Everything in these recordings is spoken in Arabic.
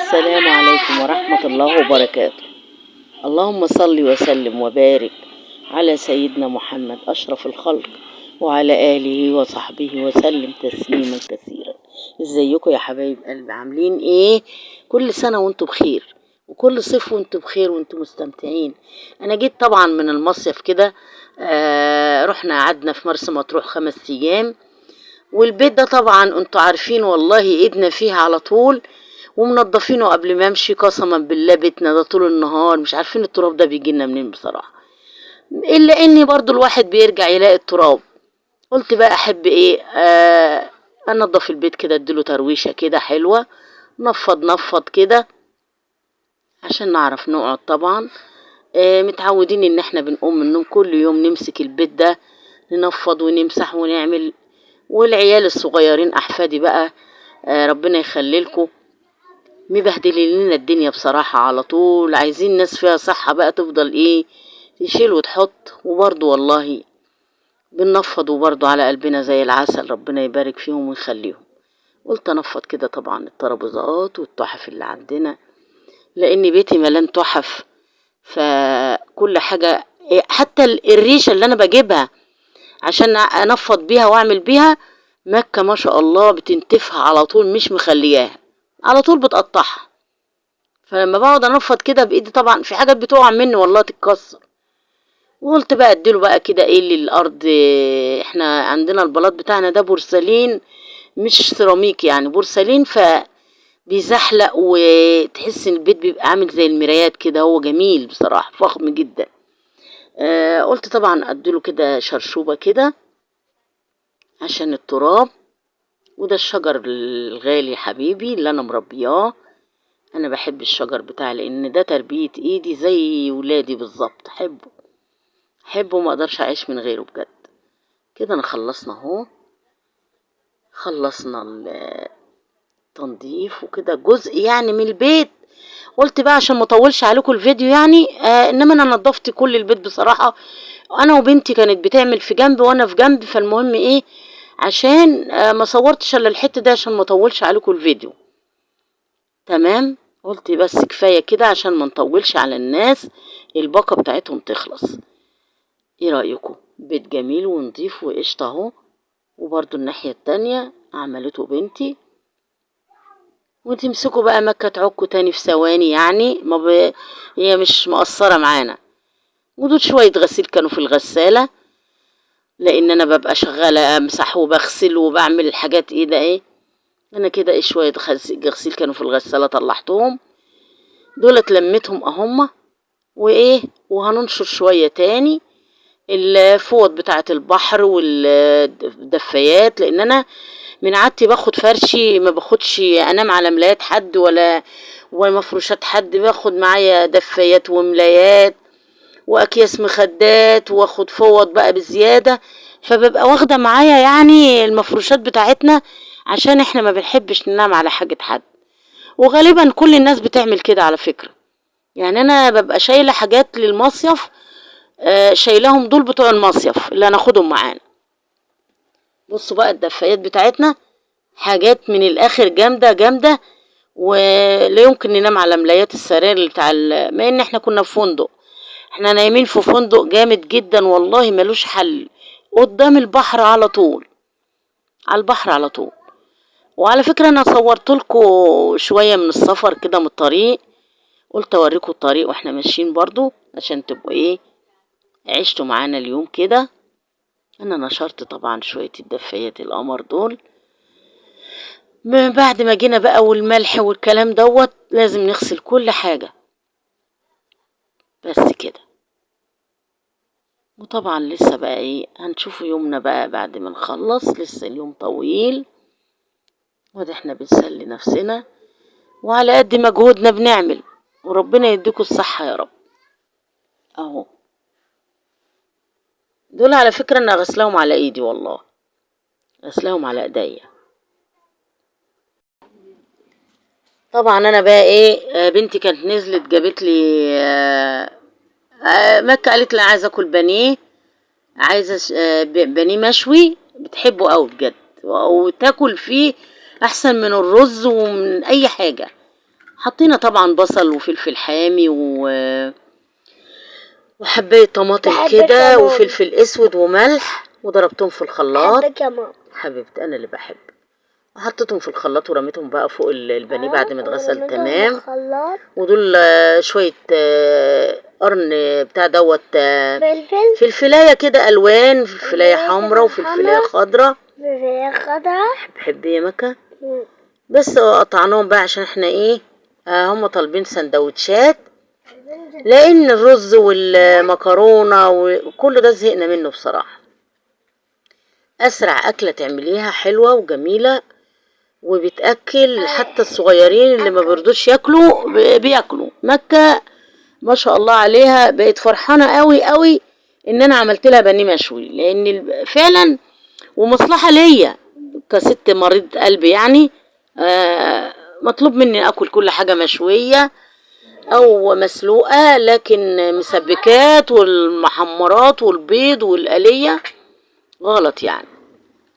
السلام عليكم ورحمة الله وبركاته. اللهم صل وسلم وبارك على سيدنا محمد أشرف الخلق وعلى آله وصحبه وسلم تسليما كثيرا. ازيكم يا حبايب قلبي؟ عاملين ايه؟ كل سنة وانتم بخير، وكل صيف وانتم بخير وانتم مستمتعين. انا جيت طبعا من المصيف كده، رحنا قعدنا في مرسى مطروح 5 ايام. والبيت ده طبعا انتوا عارفين والله ايدنا فيه على طول، ومنضفينه قبل ما امشي. قسما بالله بيتنا ده طول النهار مش عارفين التراب ده بيجي لنا منين بصراحه، الا اني برضو الواحد بيرجع يلاقي التراب. قلت بقى احب ايه، انضف البيت كده، اديله ترويشه كده حلوه، نفض كده عشان نعرف نقعد طبعا. متعودين ان احنا بنقوم من النوم كل يوم نمسك البيت ده، ننفض ونمسح ونعمل. والعيال الصغيرين احفادي بقى، ربنا يخليلكم، مبهدلين لنا الدنيا بصراحة. على طول عايزين ناس فيها صحة بقى تفضل ايه، تشيل وتحط. وبرضه والله بننفض وبرضه على قلبنا زي العسل، ربنا يبارك فيهم ويخليهم. قلت انفض كده طبعا الترابيزات والتحف اللي عندنا، لان بيتي ملان تحف. فكل حاجة حتى الريشة اللي انا بجيبها عشان انفض بيها واعمل بيها، مكة ما شاء الله بتنتفها على طول، مش مخلياها على طول بتقطعها. فلما بقعد انفض كده بايدي طبعا في حاجات بتقع مني والله تتكسر. وقلت بقى اديله بقى كده ايه للارض. احنا عندنا البلاط بتاعنا ده بورسلين مش سيراميك، يعني بورسلين، فبيزحلق وتحس ان البيت بيبقى عامل زي المرايات كده. هو جميل بصراحة، فخم جدا. قلت طبعا اديله كده شرشوبة كده عشان التراب. وده الشجر الغالي حبيبي اللي انا مربياه. انا بحب الشجر بتاعي لان ده تربية ايدي زي ولادي بالظبط. حبه وما اقدرش اعيش من غيره بجد. كده انا خلصنا اهو، خلصنا التنظيف وكده جزء يعني من البيت. قلت بقى عشان ما اطولش عليكم الفيديو يعني، انما انا نظفت كل البيت بصراحة. انا وبنتي كانت بتعمل في جنب وانا في جنب، فالمهم ايه، عشان ما صورتش الا الحتة دي عشان ما اطولش عليكم الفيديو. تمام، قلت بس كفاية كده عشان ما نطولش على الناس، الباقة بتاعتهم تخلص. ايه رأيكم؟ بيت جميل ونضيف وقشطة اهو. وبرضو الناحية التانية عملته بنتي. وتمسكوا بقى مكة تعكوا تاني في ثواني، يعني هي مش مقصرة معانا. ودول شوية غسيل كانوا في الغسالة، لان انا ببقى شغالة امسح وبغسل وبعمل الحاجات ايه ده ايه. انا كده ايه شوية غسيل كانوا في الغسالة طلعتهم، دولت لميتهم اهم. وايه، وهننشر شوية تاني الفوط بتاعة البحر والدفايات، لان انا من عادتي باخد فرشي، ما باخدش انام على ملايات حد ولا مفروشات حد. باخد معايا دفايات وملايات واكياس مخدات، واخد فوط بقى بزيادة. فببقى واخدة معايا يعني المفروشات بتاعتنا، عشان احنا ما بنحبش ننام على حاجة حد. وغالبا كل الناس بتعمل كده على فكرة. يعني انا ببقى شايلة حاجات للمصيف، شايلهم دول بتوع المصيف اللي هناخدهم معانا. بصوا بقى الدفايات بتاعتنا حاجات من الاخر جامدة جامدة، ولا يمكن ننام على ملايات السرير بتاع ما ان احنا كنا في فندق. احنا نايمين في فندق جامد جدا والله ملوش حل، قدام البحر على طول، على البحر على طول. وعلى فكرة انا صورت لكم شوية من السفر كده من الطريق، قلت اوريكم الطريق واحنا ماشيين برضو عشان تبقوا ايه، عشتوا معانا اليوم كده. انا نشرت طبعا شوية الدفايات القمر دول. من بعد ما جينا بقى والملح والكلام دوت، لازم نغسل كل حاجة بس كده. وطبعا لسه بقى ايه، هنشوف يومنا بقى بعد ما نخلص، لسه اليوم طويل. وده احنا بنسلي نفسنا، وعلى قد مجهودنا بنعمل، وربنا يديكوا الصحة يا رب. اهو دول على فكرة انا غسلاهم على ايدي والله، غسلاهم على ايديا. طبعا انا بقى ايه، بنتي كانت نزلت جابت لي مكة، قالت لي عايزه اكل بانيه، عايزه بانيه مشوي، بتحبه قوي بجد، وتاكل فيه احسن من الرز ومن اي حاجه. حطينا طبعا بصل وفلفل حامي وحبايه طماطم كده وفلفل اسود وملح، وضربتهم في الخلاط. حبيبتي انا اللي بحب. حطيتهم في الخلاط ورميتهم بقى فوق البانيه بعد ما اتغسل تمام. ودول شويه قرن بتاع دوت فلفلايه كده الوان، فلفلايه حمراء وفلفلايه خضراء. بحب يا مكة. بس قطعناهم بقى عشان احنا ايه، هم طالبين سندوتشات، لان الرز والمكرونه وكل ده زهقنا منه بصراحه. اسرع اكله تعمليها حلوه وجميله وبتاكل حتى الصغيرين اللي ما بيرضوش ياكلوا بياكلوا. مكة ما شاء الله عليها بقت فرحانه قوي قوي ان انا عملت لها بانيه مشوي، لان فعلا ومصلحه ليا كست مريض قلب يعني. مطلوب مني اكل كل حاجه مشويه او مسلوقه، لكن مسبكات والمحمرات والبيض والقليه غلط يعني.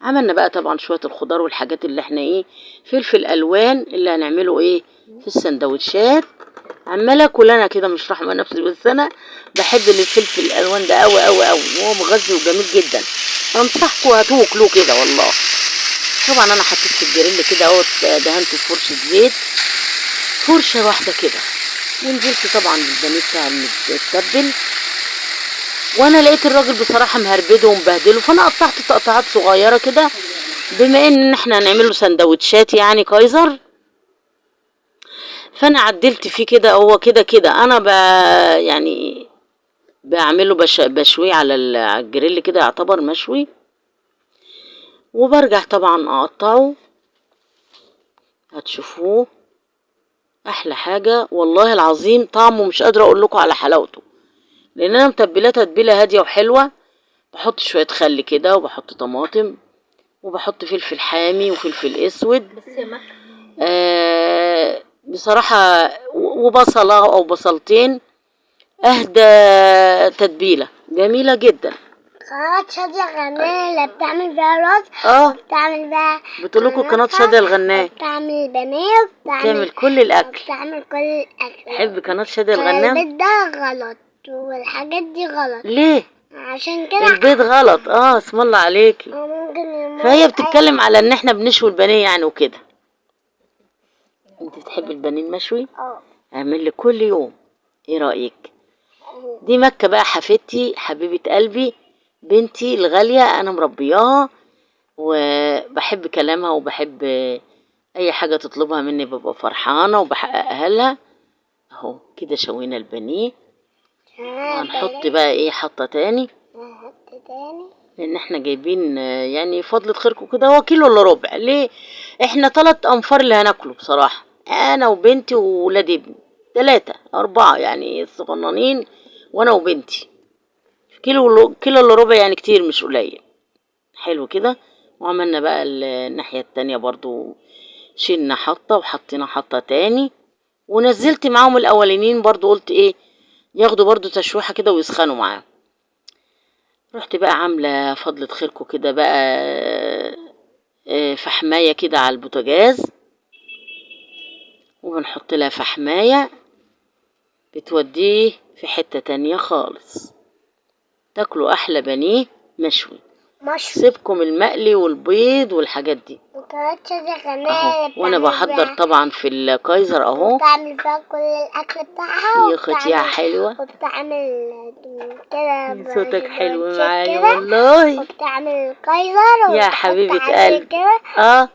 عملنا بقى طبعا شويه الخضار والحاجات اللي احنا ايه، فلفل الوان اللي هنعمله ايه في السندوتشات. عماله اكل انا كده مش رحمه نفسي، بس انا بحب الفلفل الالوان ده قوي قوي قوي، وهو مغذي وجميل جدا. انصحكم هاتوه كلوه كده والله. طبعا انا حطيت في الجريل كده اهوت، دهنته بفرشه زيت، فرشه واحده كده، ونزلت طبعا بالبانيه بتاع المتبل. وانا لقيت الراجل بصراحه مهربده ومبهدله، فانا قطعت تقطعات صغيره كده بما ان احنا هنعمله سندوتشات يعني كايزر. فانا عدلت فيه كده، هو كده كده انا يعني بعمله بشويه على الجريل كده، يعتبر مشوي. وبرجع طبعا اقطعه، هتشوفوه احلى حاجه والله العظيم. طعمه مش قادره اقول لكم على حلاوته، لان انا متبلاه تتبيله هاديه وحلوه. بحط شويه خل كده، وبحط طماطم، وبحط فلفل حامي وفلفل اسود بصراحه، وبصله او بصلتين. اهدى تتبيله جميله جدا. قناة شادية الغناء اللي بتعمل فيها رز، بتعمل فيها بتقول لكم قناة شادية الغناء، بتعمل بانيه، بتعمل كل الاكل. بتعمل كل الاكل. بحب قناة شادية الغناء. البيض ده غلط والحاجات دي غلط. ليه؟ عشان كده البيض غلط. اسم الله عليكي. فهي بتتكلم على ان احنا بنشوي البانيه يعني وكده. انت بتحبي البانيه المشوي؟ اعمل لي كل يوم. ايه رايك؟ دي مكة بقى حفيدتي حبيبه قلبي، بنتي الغاليه، انا مربياها وبحب كلامها، وبحب اي حاجه تطلبها مني ببقى فرحانه وبحققها لها. اهو كده شوينا البانيه. هنحط بقى ايه حطه تاني، لان احنا جايبين يعني فضلة خيركم كده هو كيلو الا ربع. ليه؟ احنا 3 انفار اللي هناكله بصراحه، انا وبنتي وولاد ابني 3 4 يعني الصغننين، وانا وبنتي. كيلو الا ربع يعني كتير مش قليل. حلو كده. وعملنا بقى الناحيه التانيه برضو، شلنا حطه وحطينا حطه تاني، ونزلت معاهم الاولانيين برضو. قلت ايه ياخدوا برضو تشويحه كده ويسخنوا معاهم. رحت بقى عامله فضلة خيركم كده بقى فحمايه كده على البوتاجاز، وبنحط لها فحمايه بتوديه في حته تانية خالص. تاكلوا احلى بانيه مشوي. سيبكم المقلي والبيض والحاجات دي. اهو وانا بحضر طبعا في الكايزر اهو. بتعمل فيها كل الاكل بتاعها يا اختي يا حلوه، وبتعمل كده صوتك حلو معايا والله. وبتعمل كايزر يا حبيبه قلبي.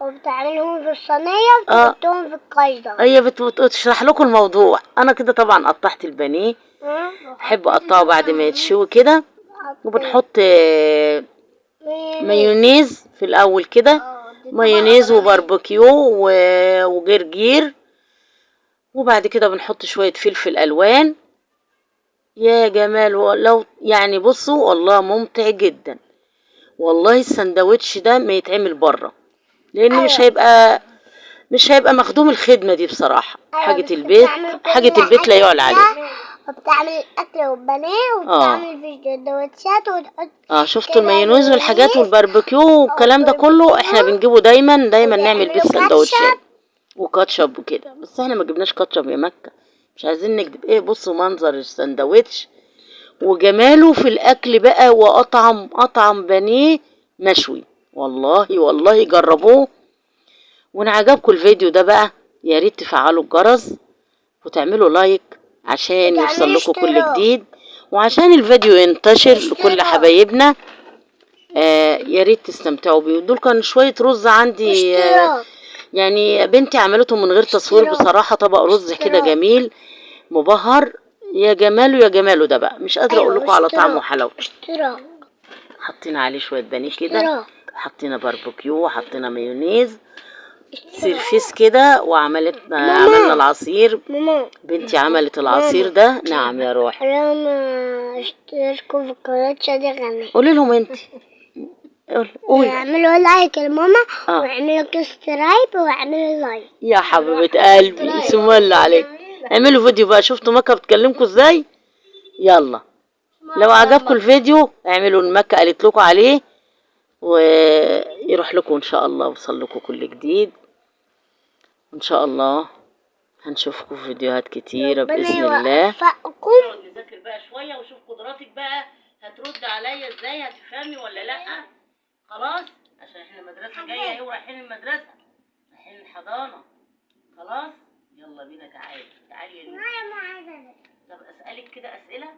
وبتعملهم في الصينيه وبتحطهم في الكايزر. هي بتشرح لكم الموضوع. انا كده طبعا قطعت البانيه، بحب اقطعه بعد ما يتشوي كده، وبنحط مايونيز في الاول كده، مايونيز وباربيكيو وجرجير، وبعد كده بنحط شويه فلفل الوان. يا جمال لو يعني بصوا والله ممتع جدا والله. السندوتش ده ما يتعمل بره، لان مش هيبقى مخدوم الخدمه دي بصراحه. حاجه البيت لا يعلى عليه. وبتعمل اكل وبانيه وبتعمل في سندوتشات وتحط شفتوا المايونيز والحاجات والباربيكيو والكلام ده كله احنا بنجيبه دايما نعمل بيه السندوتشات. وكاتشب وكده، بس احنا ما جبناش كاتشب يا مكة، مش عايزين نكدب. ايه، بصوا منظر السندوتش وجماله في الاكل بقى، واطعم بانيه مشوي. والله والله جربوه. وان عجبكم الفيديو ده بقى، يا ريت تفعلوا الجرس وتعملوا لايك عشان يوصل لكم كل جديد، وعشان الفيديو ينتشر لكل حبايبنا. يا ريت تستمتعوا بيه. دول كان شوية رز عندي، يعني بنتي عملته من غير تصوير بصراحة، طبق رز كده جميل مبهر. يا جماله يا جماله ده بقى، مش قادرة اقول لكم على طعمه وحلاوته. حطينا عليه شوية بانيه كده، حطينا باربيكيو، وحطينا مايونيز سيرفيس كده، عملنا العصير. بنتي عملت العصير ده. نعم يا روحي. اشتركوا في قناة شادي غني. قولي لهم انت. قولي. اعملوا لايك لماما، واعملوا سبسكرايب، واعملوا لايك يا حبيبة قلبي، اسم الله عليك. اعملوا فيديو بقى. شفتوا مكة بتكلمكم ازاي؟ يلا، لو عجبكم الفيديو اعملوا المكة قالت لكم عليه، ويروح لكم ان شاء الله، وصل لكم كل جديد ان شاء الله. هنشوفكم في فيديوهات كتيرة بإذن الله. نذاكر بقى شوية وشوف قدراتك بقى، هترد عليا ازاي، هتفهمي ولا لا؟ خلاص، عشان احنا المدرسة جاية اهي، ورايحين المدرسة، رايحين الحضانة. خلاص، يلا بينا. تعالي تعالي يا نور. طب اسألك كده أسئلة.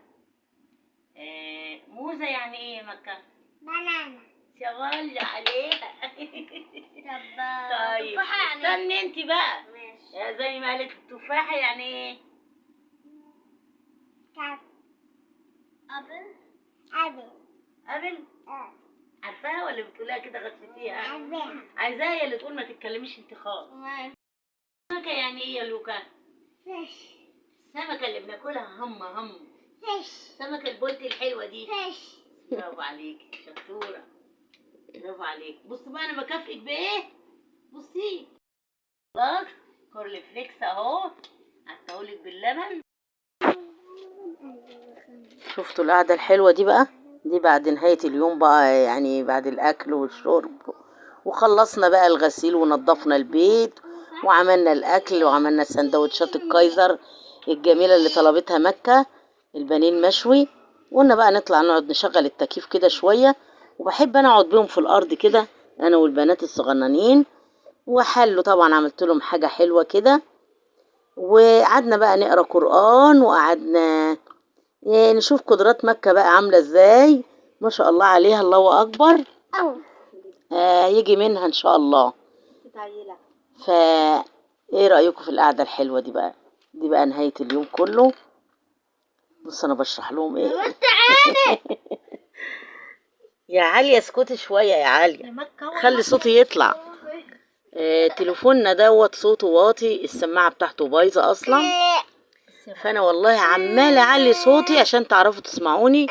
موزة يعني ايه يا مكة؟ بنانا. شغال عليها. طيب تفاحة يعني استني انت بقى. ماشي. زي ما قالت التفاحة يعني ايه؟ قبل. عارفاها ولا بتقولها كده غشيتيها؟ عارفاها. عايزاها هي اللي تقول، ما تتكلميش انت خالص. سمكة يعني ايه يا لوكا؟ فيش. السمكة اللي بناكلها هم. فيش. سمكة البولتي الحلوة دي. فيش. برافو عليك، شطورة. برافو عليك. بصي بقى انا بكافئك بايه. بصي، خلاص، كورن فليكس اهو، عطاهولك باللبن. شفتوا القعدة الحلوة دي بقى؟ دي بعد نهاية اليوم بقى، يعني بعد الأكل والشرب، وخلصنا بقى الغسيل ونظفنا البيت، وعملنا الأكل، وعملنا سندوتشات الكايزر الجميلة اللي طلبتها مكة، البانيه المشوي. وقلنا بقى نطلع نقعد نشغل التكييف كده شوية، وبحب أنا أقعد بيهم في الأرض كده، أنا والبنات الصغننين. وحلوا طبعا، عملت لهم حاجة حلوة كده، وقعدنا بقى نقرأ قرآن، وقعدنا نشوف قدرات مكة بقى عاملة ازاي. ما شاء الله عليها، الله أكبر. يجي منها إن شاء الله. ايه رأيكم في القعدة الحلوة دي بقى؟ دي بقى نهاية اليوم كله. بص أنا بشرح لهم ايه. يا عالية اسكتي شوية يا عالية، خلي صوتي يطلع. تليفوننا دوت صوته واطي، السماعة بتاعته بايظة أصلا، فأنا والله عمالة أعلي صوتي عشان تعرفوا تسمعوني.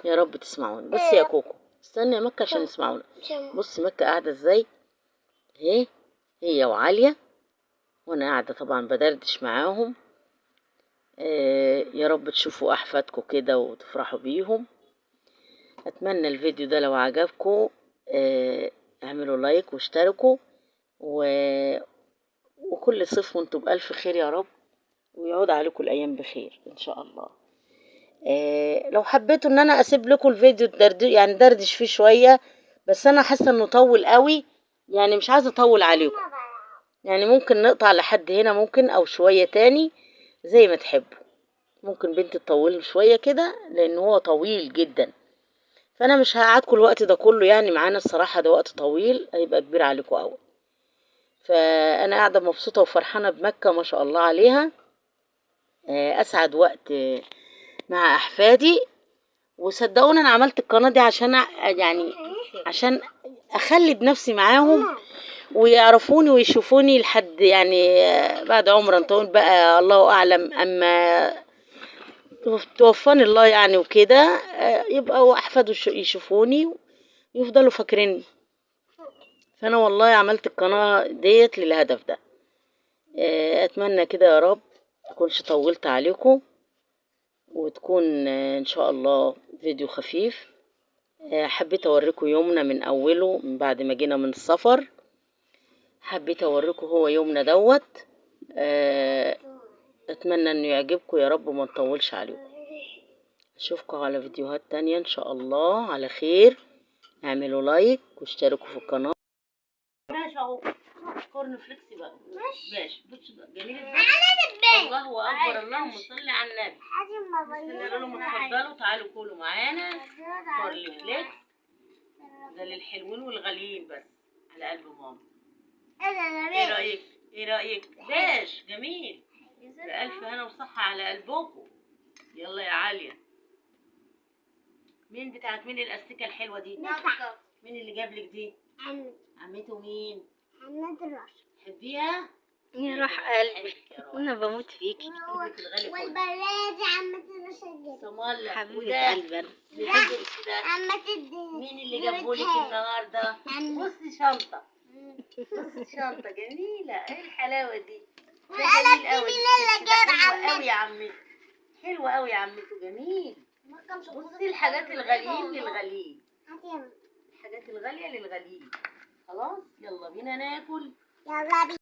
يا رب تسمعوني. بس يا كوكو استني يا مكة عشان يسمعونا. بص مكة قاعدة ازاي اهي، هي وعالية، وانا قاعدة طبعا بدردش معاهم. يا رب تشوفوا احفادكم كده وتفرحوا بيهم. اتمنى الفيديو ده لو عجبكم اعملوا لايك واشتركوا، وكل صيف وانتم بألف خير يا رب، ويعود عليكم الايام بخير ان شاء الله. لو حبيتوا ان انا اسيب لكم الفيديو يعني دردش فيه شوية، بس انا حاسة انه طول قوي، يعني مش عايزة اطول عليكم، يعني ممكن نقطع لحد هنا، ممكن او شوية تاني زي ما تحبوا. ممكن بنتي تطوله شوية كده لان هو طويل جدا، فانا مش هقعدكم الوقت ده كله، يعني معانا الصراحة ده وقت طويل هيبقى كبير عليكم قوي. فانا قاعدة مبسوطة وفرحانة بمكة ما شاء الله عليها. اسعد وقت مع احفادي. وصدقوني انا عملت القناة دي عشان اخلي بنفسي معاهم، ويعرفوني ويشوفوني لحد يعني بعد عمر طويل بقى، الله اعلم، اما توفاني الله يعني وكده، يبقى احفاده يشوفوني ويفضلوا فاكريني. فانا والله عملت القناة ديت للهدف ده. اتمنى كده يا رب اكونش طولت عليكم، وتكون ان شاء الله فيديو خفيف. حبيت اوريكم يومنا من اوله، من بعد ما جينا من السفر، حبيت اوريكم هو يومنا دوت. اتمنى انه يعجبكم يا رب وما نطولش عليكم. اشوفكم على فيديوهات تانية ان شاء الله على خير. اعملوا لايك واشتركوا في القناة. ماشي اهو كورن فليكس بقى. ماشي بص بقى جميل ازاي. الله اكبر اللهم صل على النبي. قولوا لهم اتفضلوا تعالوا كلوا معانا كورن فليكس. ده للحلوين والغاليين بس على قلب ماما. ايه رايك؟ ايه رايك؟ باش جميل. بألف هنا وصحة على قلبكم. يلا يا عالية. مين بتاعت مين الاستيكة الحلوة دي؟ مين اللي جاب لك دي؟ عمته مين؟ عمته رشا. تحبيها؟ يا روح قلبي وانا بموت فيكي. والبلادي عمته رشا صمالة حبيبة قلبي عمته الدنيا. مين اللي جابهولك النهارده؟ بصي شنطة. بصي شنطة جميلة. ايه الحلاوة دي؟ والقلم دي مين اللي جاب حلوة قوي يا عمتي. حلوة قوي يا عمتي جميل. بصي الحاجات الغاليين للغاليين. الحاجات الغالية للغاليين. خلاص يلا بينا ناكل. يلا بينا.